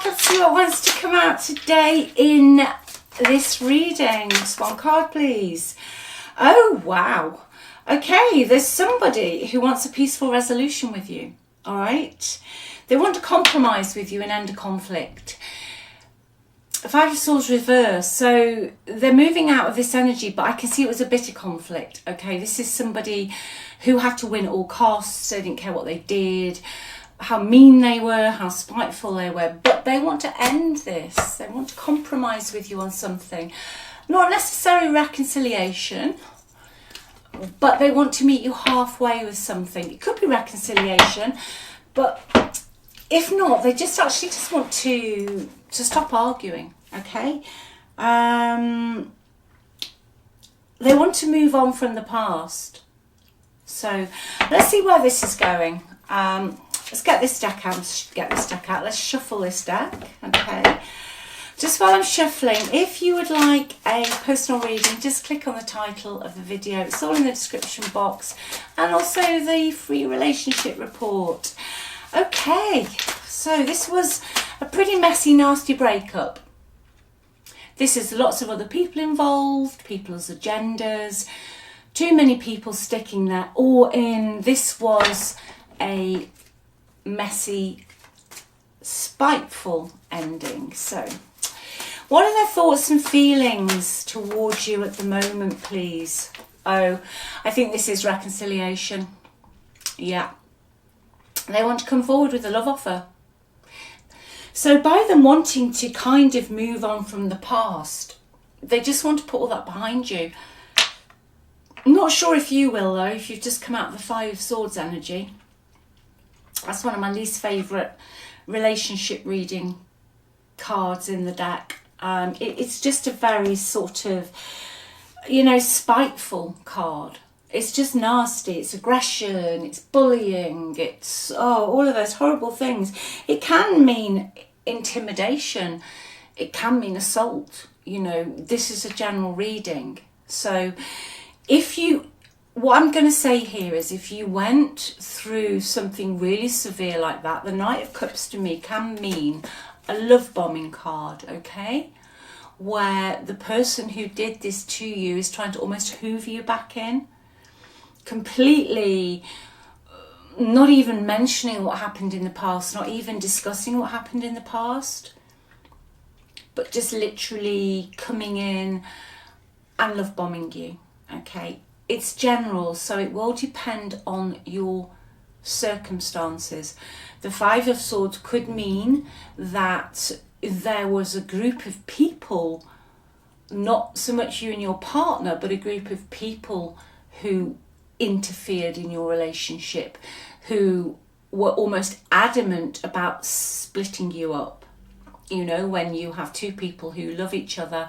let's see what wants to come out today in this reading. Just one card, please. Oh, wow. Okay, there's somebody who wants a peaceful resolution with you, all right? They want to compromise with you and end a conflict. Five of Swords reverse, so they're moving out of this energy, but I can see it was a bitter conflict, okay? This is somebody who had to win at all costs. They didn't care what they did, how mean they were, how spiteful they were, but they want to end this. They want to compromise with you on something. Not necessarily reconciliation, but they want to meet you halfway with something. It could be reconciliation, but if not, they just actually just want to stop arguing, okay? They want to move on from the past. So let's see where this is going. Let's get this deck out. Let's shuffle this deck, okay? Just while I'm shuffling, if you would like a personal reading, just click on the title of the video. It's all in the description box, and also the free relationship report. Okay, so this was a pretty messy, nasty breakup. This is lots of other people involved, people's agendas, too many people sticking their all in. This was a messy, spiteful ending. So what are their thoughts and feelings towards you at the moment, please? Oh, I think this is reconciliation. Yeah. They want to come forward with a love offer. So by them wanting to kind of move on from the past, they just want to put all that behind you. I'm not sure if you will, though, if you've just come out of the Five of Swords energy. That's one of my least favourite relationship reading cards in the deck. It's just a very sort of, spiteful card. It's just nasty. It's aggression. It's bullying. It's, all of those horrible things. It can mean intimidation. It can mean assault. This is a general reading. So what I'm going to say here is, if you went through something really severe like that, the Knight of Cups to me can mean a love bombing card, okay? Where the person who did this to you is trying to almost hoover you back in. Completely not even mentioning what happened in the past, not even discussing what happened in the past, but just literally coming in and love bombing you, okay? It's general, so it will depend on your circumstances. The Five of Swords could mean that there was a group of people, not so much you and your partner, but a group of people who interfered in your relationship, who were almost adamant about splitting you up. When you have two people who love each other,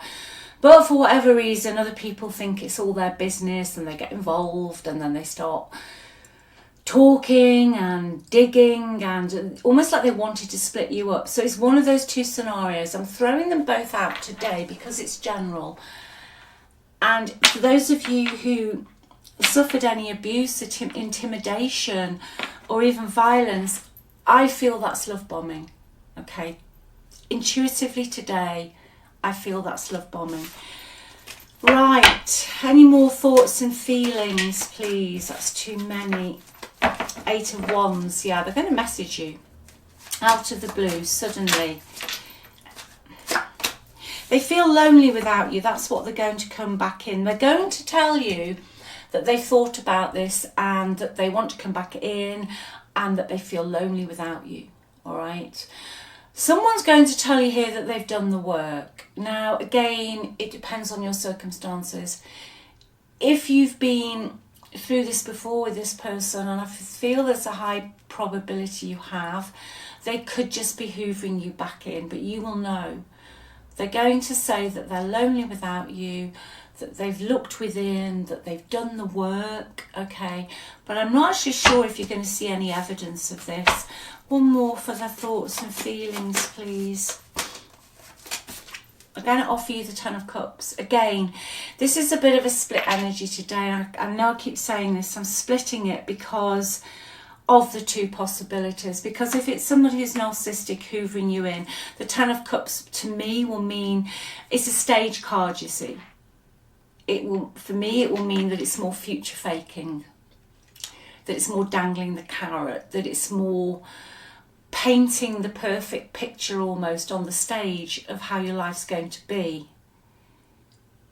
but for whatever reason, other people think it's all their business and they get involved, and then they start talking and digging, and almost like they wanted to split you up. So it's one of those two scenarios. I'm throwing them both out today because it's general. And for those of you who suffered any abuse, intimidation, or even violence, I feel that's love bombing, okay? Intuitively today, I feel that's love bombing. Right, any more thoughts and feelings, please? That's too many. Eight of Wands, yeah, they're going to message you out of the blue suddenly. They feel lonely without you. That's what they're going to come back in. They're going to tell you that they've thought about this and that they want to come back in, and that they feel lonely without you, all right? Someone's going to tell you here that they've done the work. Now, again, it depends on your circumstances. If you've been through this before with this person, and I feel there's a high probability you have, they could just be hoovering you back in, but you will know. They're going to say that they're lonely without you, that they've looked within, that they've done the work, okay? But I'm not actually sure if you're going to see any evidence of this. One more for the thoughts and feelings, please. I'm going to offer you the Ten of Cups. Again, this is a bit of a split energy today. I know I keep saying this. I'm splitting it because of the two possibilities. Because if it's somebody who's narcissistic hoovering you in, the Ten of Cups to me will mean it's a stage card, you see. For me, it will mean that it's more future faking, that it's more dangling the carrot, that it's more painting the perfect picture almost on the stage of how your life's going to be.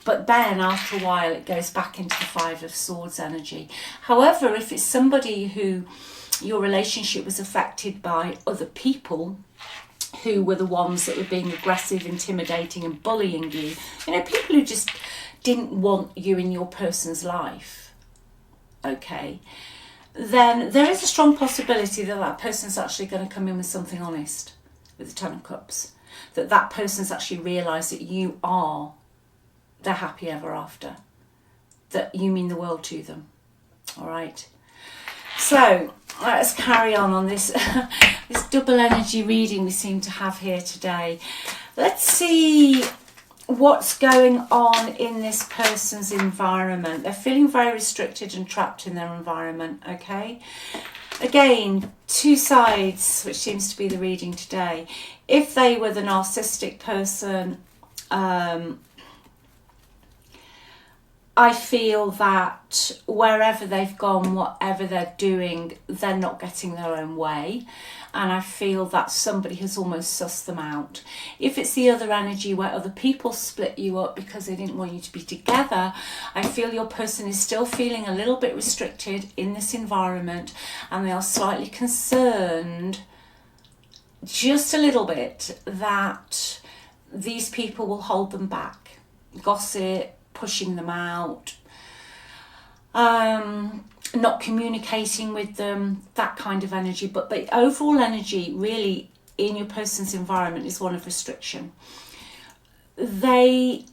But then after a while it goes back into the Five of Swords energy. However, if it's somebody who your relationship was affected by other people who were the ones that were being aggressive, intimidating and bullying you, people who just didn't want you in your person's life, okay, then there is a strong possibility that that person's actually going to come in with something honest with the Ten of Cups. That person's actually realised that you are their happy ever after. That you mean the world to them. All right. So let's carry on this this double energy reading we seem to have here today. Let's see what's going on in this person's environment. They're feeling very restricted and trapped in their environment, okay? Again, two sides, which seems to be the reading today. If they were the narcissistic person, I feel that wherever they've gone, whatever they're doing, they're not getting their own way. And I feel that somebody has almost sussed them out. If it's the other energy where other people split you up because they didn't want you to be together, I feel your person is still feeling a little bit restricted in this environment, and they are slightly concerned, just a little bit, that these people will hold them back. Gossip, pushing them out, not communicating with them, that kind of energy. But the overall energy really in your person's environment is one of restriction. They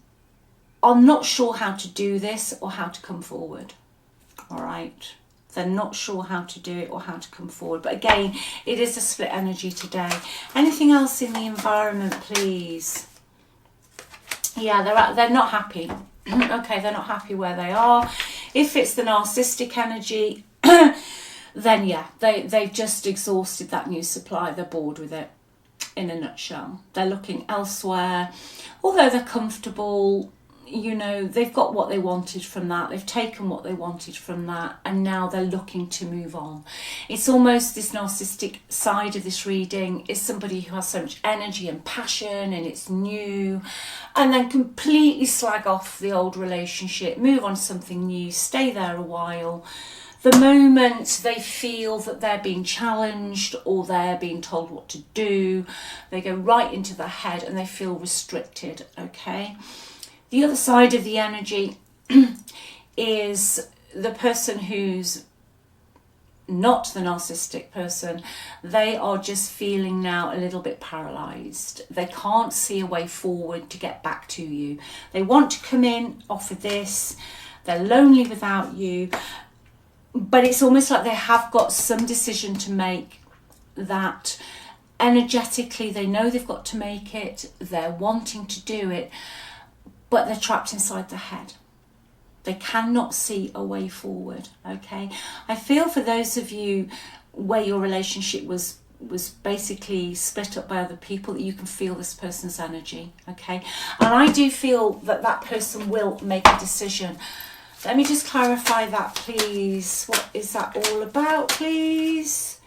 are not sure how to do this or how to come forward. All right. They're not sure how to do it or how to come forward. But again, it is a split energy today. Anything else in the environment, please? Yeah, they're not happy. Okay, they're not happy where they are. If it's the narcissistic energy, then yeah, they've just exhausted that new supply. They're bored with it, in a nutshell. They're looking elsewhere. Although they're comfortable, they've got what they wanted from that. They've taken what they wanted from that, and now they're looking to move on. It's almost this narcissistic side of this reading is somebody who has so much energy and passion and it's new, and then completely slag off the old relationship, move on to something new, stay there a while. The moment they feel that they're being challenged or they're being told what to do, they go right into their head and they feel restricted, okay? The other side of the energy is the person who's not the narcissistic person. They are just feeling now a little bit paralysed. They can't see a way forward to get back to you. They want to come in, offer this. They're lonely without you. But it's almost like they have got some decision to make that energetically they know they've got to make it. They're wanting to do it. But they're trapped inside their head. They cannot see a way forward, okay? I feel for those of you where your relationship was basically split up by other people, that you can feel this person's energy, okay? And I do feel that that person will make a decision. Let me just clarify that, please. What is that all about, please?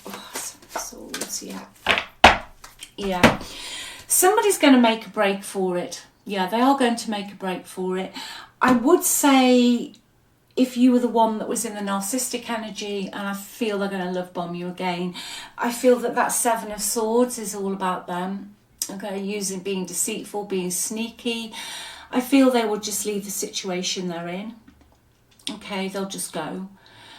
Oh, swords, yeah. Yeah. Somebody's going to make a break for it. Yeah, they are going to make a break for it. I would say if you were the one that was in the narcissistic energy, and I feel they're going to love bomb you again, I feel that Seven of Swords is all about them. Okay, being deceitful, being sneaky. I feel they will just leave the situation they're in. Okay, they'll just go.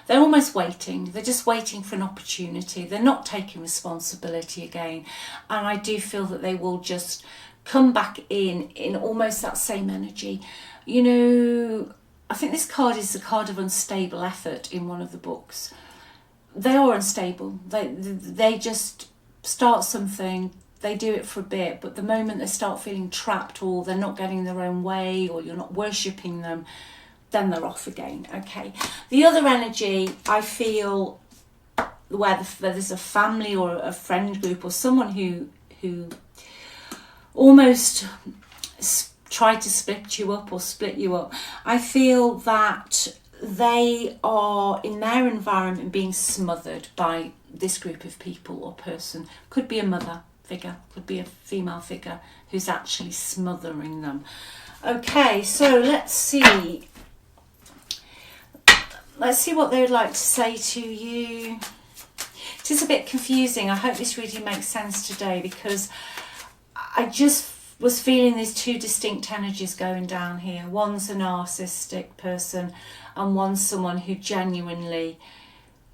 They're almost waiting. They're just waiting for an opportunity. They're not taking responsibility again. And I do feel that they will just come back in almost that same energy. I think this card is the card of unstable effort in one of the books. They are unstable. They just start something, they do it for a bit, but the moment they start feeling trapped or they're not getting their own way or you're not worshipping them, then they're off again. Okay, the other energy, I feel, where there's a family or a friend group or someone who almost tried to split you up or split you up. I feel that they are in their environment being smothered by this group of people or person. Could be a mother figure, could be a female figure who's actually smothering them. Okay, so let's see what they would like to say to you. It is a bit confusing. I hope this reading makes sense today, because I just was feeling these two distinct energies going down here. One's a narcissistic person and one's someone who genuinely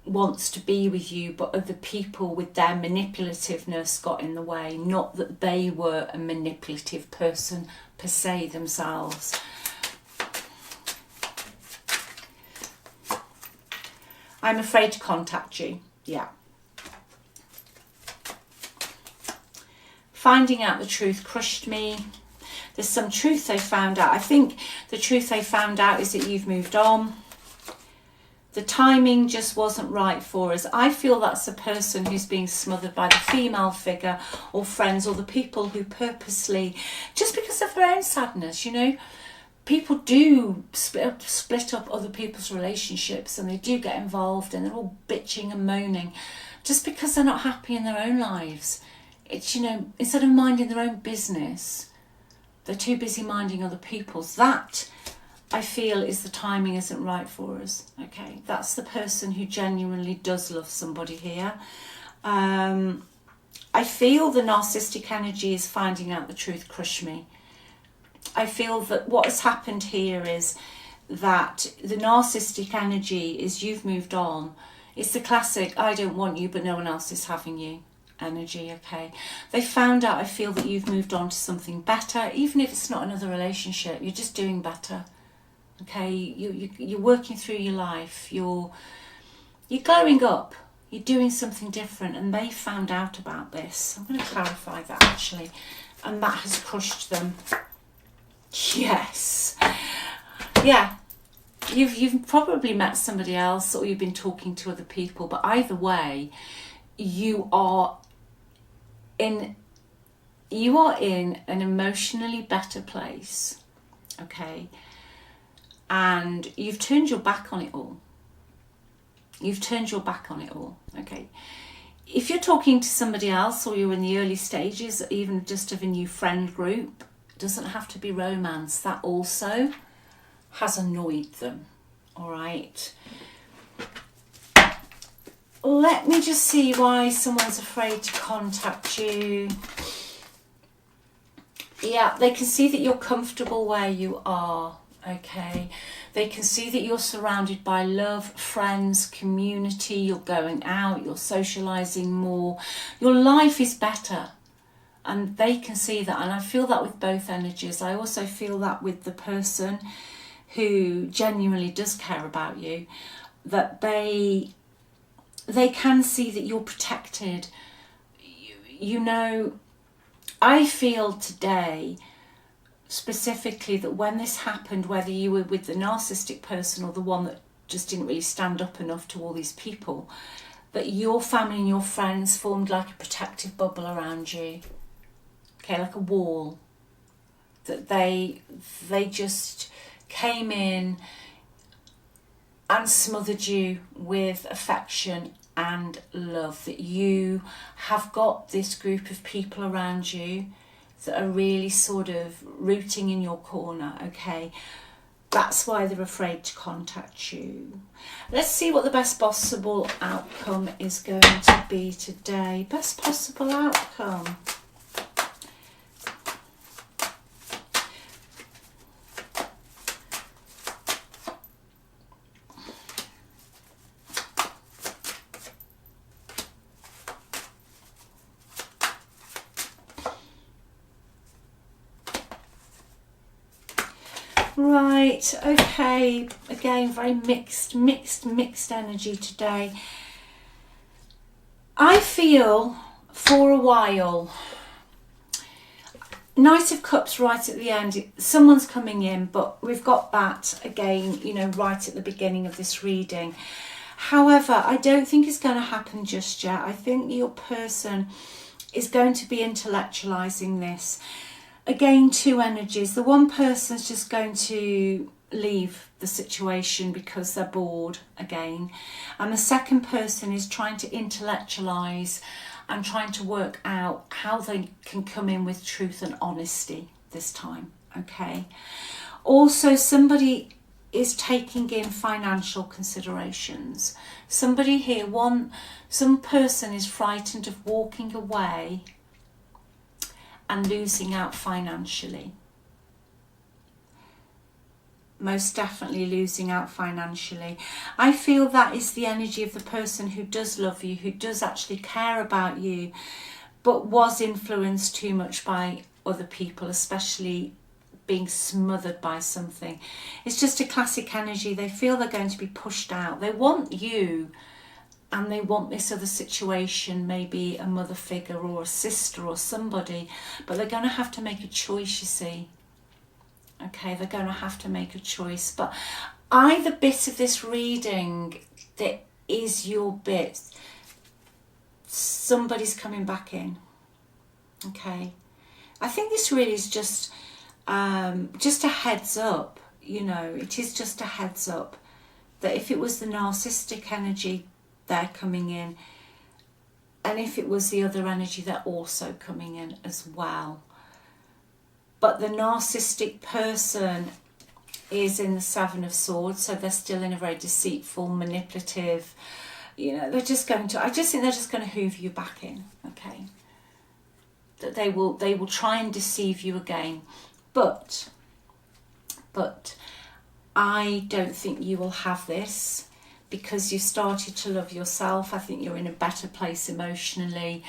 wants to be with you, but other people with their manipulativeness got in the way. Not that they were a manipulative person per se themselves. I'm afraid to contact you. Yeah. Finding out the truth crushed me. There's some truth they found out. I think the truth they found out is that you've moved on. The timing just wasn't right for us. I feel that's a person who's being smothered by the female figure or friends or the people who purposely, just because of their own sadness, you know, people do split up other people's relationships, and they do get involved, and they're all bitching and moaning just because they're not happy in their own lives. It's, you know, instead of minding their own business, they're too busy minding other people's. That, I feel, is the timing isn't right for us. Okay, that's the person who genuinely does love somebody here. I feel the narcissistic energy is finding out the truth crush me. I feel that what has happened here is that the narcissistic energy is you've moved on. It's the classic I don't want you but no one else is having you energy. Okay, they found out, I feel, that you've moved on to something better. Even if it's not another relationship, you're just doing better. Okay, you're working through your life, you're glowing up, you're doing something different, and they found out about this. I'm going to clarify that actually, and that has crushed them. Yes, yeah, you've probably met somebody else, or you've been talking to other people, but either way, you are in an emotionally better place. Okay. And you've turned your back on it all. Okay. If you're talking to somebody else, or you're in the early stages, even just of a new friend group, it doesn't have to be romance. That also has annoyed them. All right. Let me just see why someone's afraid to contact you. Yeah, they can see that you're comfortable where you are. Okay, they can see that you're surrounded by love, friends, community, you're going out, you're socializing more, your life is better, and they can see that. And I feel that with both energies. I also feel that with the person who genuinely does care about you, that they can see that you're protected. You know, I feel today specifically that when this happened, whether you were with the narcissistic person or the one that just didn't really stand up enough to all these people, that your family and your friends formed like a protective bubble around you. Okay, like a wall. That they just came in and smothered you with affection and love. That you have got this group of people around you that are really sort of rooting in your corner. Okay, that's why they're afraid to contact you. Let's see what the best possible outcome is going to be today. Best possible outcome. Right, okay, again, very mixed energy today. I feel for a while Knight of Cups right at the end, someone's coming in, but we've got that again, you know, right at the beginning of this reading. However, I don't think it's going to happen just yet. I think your person is going to be intellectualizing this. Again, two energies. The one person's just going to leave the situation because they're bored again. And the second person is trying to intellectualize and trying to work out how they can come in with truth and honesty this time, okay? Also, somebody is taking in financial considerations. Somebody here, some person is frightened of walking away and losing out financially. Most definitely losing out financially. I feel that is the energy of the person who does love you, who does actually care about you, but was influenced too much by other people, especially being smothered by something. It's just a classic energy. They feel they're going to be pushed out. They want you and they want this other situation, maybe a mother figure or a sister or somebody, but they're going to have to make a choice, you see. Okay, they're going to have to make a choice. But either bit of this reading that is your bit, somebody's coming back in. Okay, I think this really is just a heads up. You know, it is just a heads up that if it was the narcissistic energy, they're coming in, and if it was the other energy, they're also coming in as well. But the narcissistic person is in the Seven of Swords, so they're still in a very deceitful, manipulative, you know, I just think they're just going to hoover you back in, okay? That they will try and deceive you again. But I don't think you will have this because you've started to love yourself. I think you're in a better place emotionally.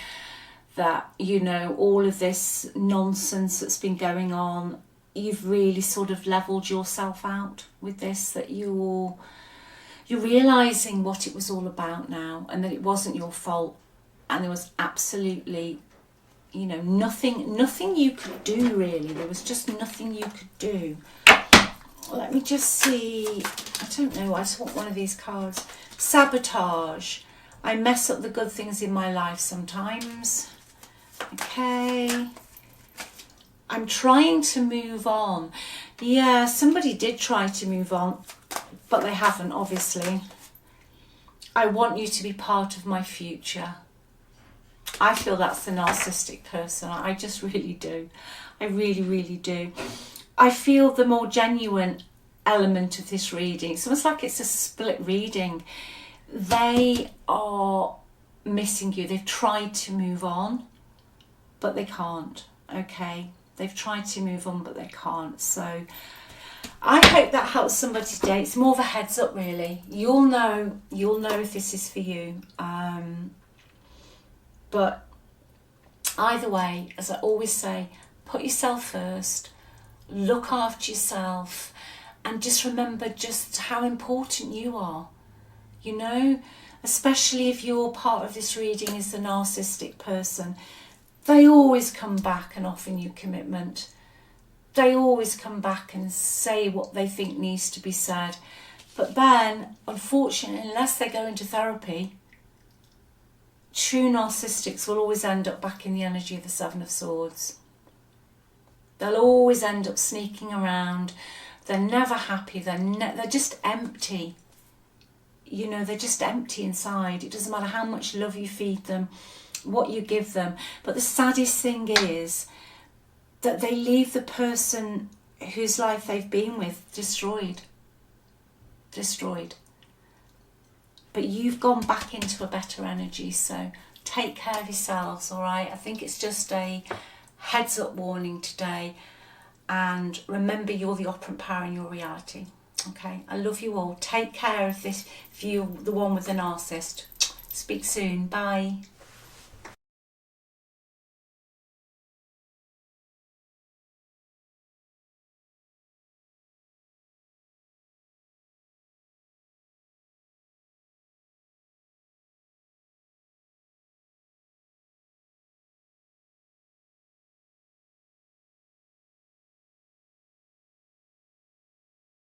That, you know, all of this nonsense that's been going on, you've really sort of leveled yourself out with this, that you're realising what it was all about now, and that it wasn't your fault, and there was absolutely, you know, nothing you could do really. There was just nothing you could do. Let me just see, I don't know, I just want one of these cards. Sabotage. I mess up the good things in my life sometimes. Okay, I'm trying to move on. Yeah, somebody did try to move on, but they haven't, obviously. I want you to be part of my future. I feel that's the narcissistic person. I just really do. I really, really do. I feel the more genuine element of this reading. It's almost like it's a split reading. They are missing you. They've tried to move on, but they can't, okay? They've tried to move on, but they can't. So I hope that helps somebody today. It's more of a heads up, really. You'll know if this is for you. But either way, as I always say, put yourself first, look after yourself, and just remember just how important you are. You know, especially if you're part of this reading is the narcissistic person. They always come back and offer you commitment. They always come back and say what they think needs to be said. But then, unfortunately, unless they go into therapy, true narcissistics will always end up back in the energy of the Seven of Swords. They'll always end up sneaking around. They're never happy. They're just empty. You know, they're just empty inside. It doesn't matter how much love you feed them, what you give them. But the saddest thing is that they leave the person whose life they've been with destroyed. But you've gone back into a better energy, so take care of yourselves, all right? I think it's just a heads up warning today, and remember you're the operant power in your reality. Okay, I love you all. Take care of this if you're the one with the narcissist. Speak soon. Bye.